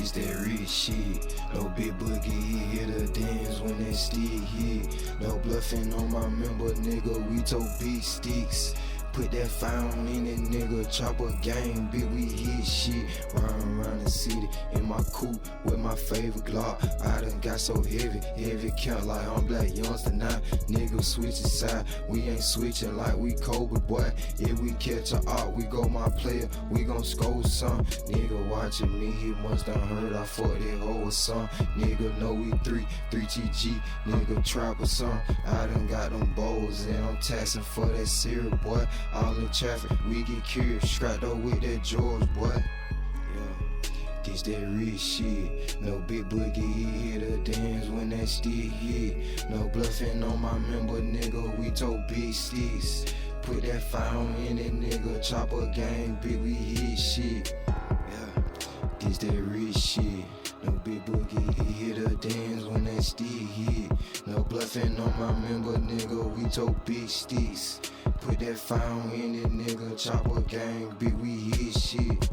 This that rich shit. No big boogie, he hit a dance when that stick hit. No bluffing on my member, nigga, we told big sticks. Put that fountain in it, nigga, chopper gang, bitch, we hit shit. Riding around the city in my coupe with my favorite Glock. I done got so heavy count like I'm black youngster now. Nigga switching side, we ain't switching like we Kobe, boy. If we catch a op, we go my player, we gon' score some. Nigga watching me, he must done heard I fucked that hoe or some. Nigga know we 3TG, nigga trap or some. I done got them bowls and I'm taxing for that syrup, boy. All in traffic, we get curious, strapped up with that George, boy. Yeah, this that rich shit. No big boogie, he hit a dance when that stick hit. No bluffing on my member, nigga, we told big sticks. Put that fountain in it, nigga, chopper gang, bitch, we hit shit. Yeah, this that rich shit. No big boogie, he hit a dance when that stick hit. No bluffing on my member, nigga, we told big sticks. Put that fountain in it, nigga, chopper gang, bitch, we hit shit.